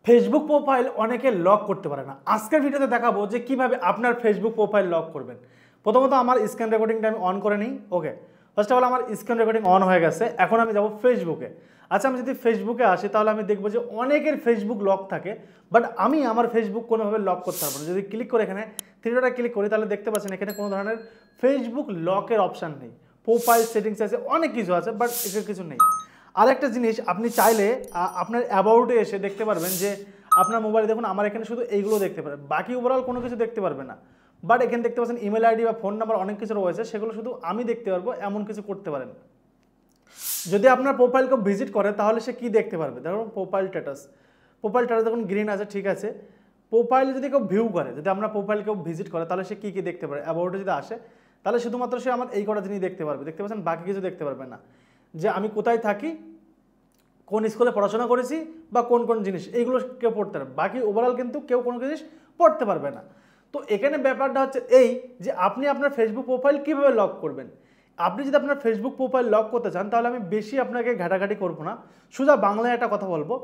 Facebook profile অনেকে lock করতে পারে না। আজকের ভিডিওতে দেখাবো যে কিভাবে আপনার ফেসবুক প্রোফাইল লক করবেন। প্রথমত আমার স্ক্রিন রেকর্ডিংটা আমি অন করে নিই। ওকে, ফার্স্ট অফ অল আমার স্ক্রিন রেকর্ডিং অন হয়ে গেছে। এখন আমি যাব ফেসবুকে। আচ্ছা, আমি যদি ফেসবুকে আসি তাহলে আমি দেখবো যে অনেকের ফেসবুক লক থাকে, বাট আমি আমার ফেসবুক কোনোভাবে লক করতে পারবো না। যদি ক্লিক করে এখানে থ্রিডটে ক্লিক করি তাহলে দেখতে পাচ্ছেন এখানে কোনো ধরনের ফেসবুক লকের অপশান নেই। প্রোফাইল সেটিংস আছে, অনেক কিছু আছে, বাট এর কিছু নেই। আরেকটা জিনিস, আপনি চাইলে আপনার অ্যাবাউটে এসে দেখতে পারবেন যে আপনার মোবাইলে দেখুন আমার এখানে শুধু এইগুলো দেখতে পারেন, বাকি ওভারঅল কোনো কিছু দেখতে পারবে না। বাট এখানে দেখতে পাচ্ছেন ইমেল আইডি বা ফোন নাম্বার অনেক কিছু রয়েছে, সেগুলো শুধু আমি দেখতে পারবো, এমন কিছু করতে পারেন। যদি আপনার প্রোফাইলকে ভিজিট করে তাহলে সে কী দেখতে পারবে? ধরুন প্রোফাইল স্ট্যাটাস দেখুন গ্রিন আছে, ঠিক আছে। প্রোফাইল যদি কেউ ভিউ করে, যদি আপনার প্রোফাইল কেউ ভিজিট করে তাহলে সে কী কী দেখতে পারে? অ্যাবাউটে যদি আসে তাহলে শুধুমাত্র সে আমার এই কটা জিনিস দেখতে পারবে, দেখতে পাচ্ছেন, বাকি কিছু দেখতে পারবে না। যে আমি কোথায় থাকি, কোন স্কুলে পড়াশোনা করেছি, বা কোন কোন জিনিস, এইগুলো কেউ পড়তে পারবে। বাকি ওভারঅল কিন্তু কেউ কোনো জিনিস পড়তে পারবে না। তো এখানে ব্যাপারটা হচ্ছে এই যে আপনি আপনার ফেসবুক প্রোফাইল কীভাবে লক করবেন। আপনি যদি আপনার ফেসবুক প্রোফাইল লক করতে চান তাহলে আমি বেশি আপনাকে ঘাটাঘাটি করবো না, সোজা বাংলায় একটা কথা বলবো।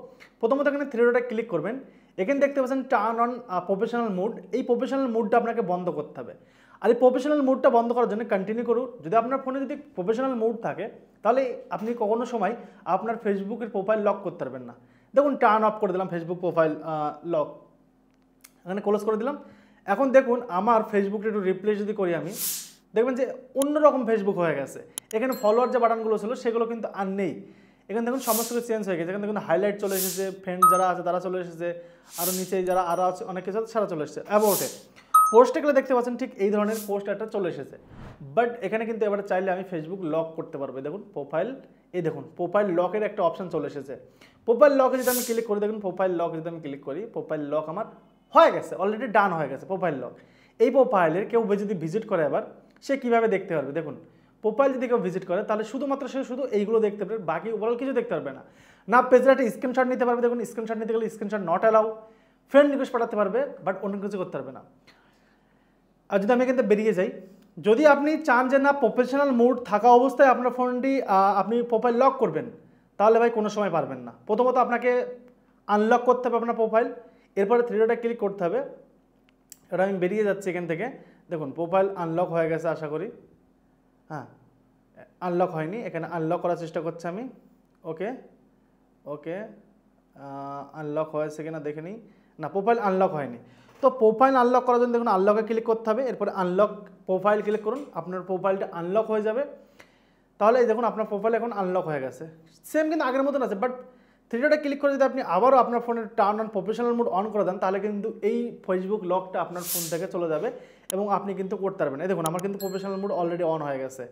প্রথমত এখানে থ্রি ডটে ক্লিক করবেন। এখানে দেখতে পাচ্ছেন টার্ন অন প্রফেশনাল মুড। এই প্রফেশনাল মুডটা আপনাকে বন্ধ করতে হবে। আর এই প্রফেশনাল মুডটা বন্ধ করার জন্য কন্টিনিউ করুন। যদি আপনার ফোনে যদি প্রফেশনাল মুড থাকে তাহলে আপনি কোনো সময় আপনার ফেসবুকের প্রোফাইল লক করতে পারবেন না। দেখুন টার্ন অফ করে দিলাম ফেসবুক প্রোফাইল লক, এখানে ক্লোজ করে দিলাম। এখন দেখুন আমার ফেসবুকটা একটু রিপ্লেস যদি করি আমি, দেখবেন যে অন্যরকম ফেসবুক হয়ে গেছে। এখানে ফলোয়ার যে বাটনগুলো ছিল সেগুলো কিন্তু আর নেই। এখানে দেখুন সমস্ত কিছু চেঞ্জ হয়ে গেছে। এখানে দেখুন হাইলাইট চলে এসেছে, ফ্রেন্ড যারা আছে তারা চলে এসেছে, আরও নিচে যারা আরও আছে অনেক কিছু সারা চলে এসেছে। অ্যাবাউটে পোস্ট এগুলো দেখতে পাচ্ছেন ঠিক এই ধরনের পোস্ট একটা চলে এসেছে। বাট এখানে কিন্তু এবারে চাইলে আমি ফেসবুক লক করতে পারবো। দেখুন প্রোফাইল, এই দেখুন প্রোফাইল লকের একটা অপশান চলে এসেছে। প্রোফাইল লকে যদি আমি ক্লিক করি, দেখুন প্রোফাইল লক যদি আমি ক্লিক করি, প্রোফাইল লক আমার হয়ে গেছে, অলরেডি ডান হয়ে গেছে প্রোফাইল লক। এই প্রোফাইলের কেউ যদি ভিজিট করে আবার সে কীভাবে দেখতে পারবে? দেখুন প্রোফাইল যদি কেউ ভিজিট করে তাহলে শুধুমাত্র সে শুধু এইগুলো দেখতে পারবে, বাকি ওভারঅল কিছু দেখতে পারবে না। না পেজের একটা স্ক্রিনশট নিতে পারবে, দেখুন স্ক্রিনশট নিতে গেলে screenshot not allow, friend request পাঠাতে পারবে, বাট অন্য কিছু করতে পারবে না। আর যদি আমি কিন্তু বেরিয়ে যাই, যদি আপনি চান যে না প্রফেশনাল মুড থাকা অবস্থায় আপনার ফোনটি আপনি প্রোফাইল লক করবেন, তাহলে ভাই কোনো সময় পারবেন না। প্রথমত আপনাকে আনলক করতে হবে আপনার প্রোফাইল, এরপরে থ্রি ডটে ক্লিক করতে হবে। এটা আমি বেরিয়ে যাচ্ছি এখান থেকে। দেখুন প্রোফাইল আনলক হয়ে গেছে আশা করি। হ্যাঁ, আনলক হয়নি, এখানে আনলক করার চেষ্টা করছি আমি। ওকে ওকে, আনলক হয়েছে কিনা দেখে নিই। না, প্রোফাইল আনলক হয়নি। তো প্রোফাইল আনলক করার জন্য দেখুন আনলকে ক্লিক করতে হবে, এরপরে আনলক প্রোফাইল ক্লিক করুন, আপনার প্রোফাইলটা আনলক হয়ে যাবে। তাহলে এই দেখুন আপনার প্রোফাইল এখন আনলক হয়ে গেছে, সেম কিন্তু আগের মতন আছে। বাট থ্রি ডটে ক্লিক করে যদি আপনি আবারও আপনার ফোনের turn on professional mood on করে দেন তাহলে কিন্তু এই ফেসবুক লকটা আপনার ফোন থেকে চলে যাবে এবং আপনি কিন্তু করতে পারবেন। এই দেখুন আমার কিন্তু প্রফেশনাল মুড অলরেডি অন হয়ে গেছে।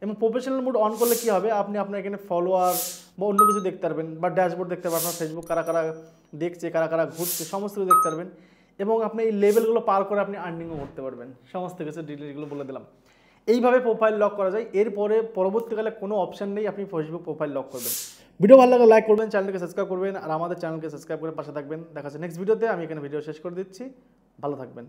এবং প্রফেশনাল মুড অন করলে কী হবে, আপনি আপনার এখানে ফলোয়ার বা অন্য কিছু দেখতে পারবেন, বা ড্যাশবোর্ড দেখতে পারবেন, আপনার ফেসবুক কারা কারা দেখছে, কারা কারা ঘুরছে, সমস্ত কিছু দেখতে পারবেন। এবং আপনি এই লেভেলগুলো পার করে আপনি আর্নিংও করতে পারবেন। সমস্ত কিছু ডিটেলসগুলো বলে দিলাম। এইভাবে প্রোফাইল লক করা যায়। এরপরে পরবর্তীকালে কোনো অপশান নেই, আপনি ফেসবুক প্রোফাইল লক করবেন। ভিডিও ভালো লাগলে লাইক করবেন, চ্যানেলকে সাবস্ক্রাইব করবেন, আর আমাদের চ্যানেলকে সাবস্ক্রাইব করে পাশে থাকবেন। দেখা যাচ্ছে নেক্সট ভিডিওতে। আমি এখানে ভিডিও শেষ করে দিচ্ছি, ভালো থাকবেন।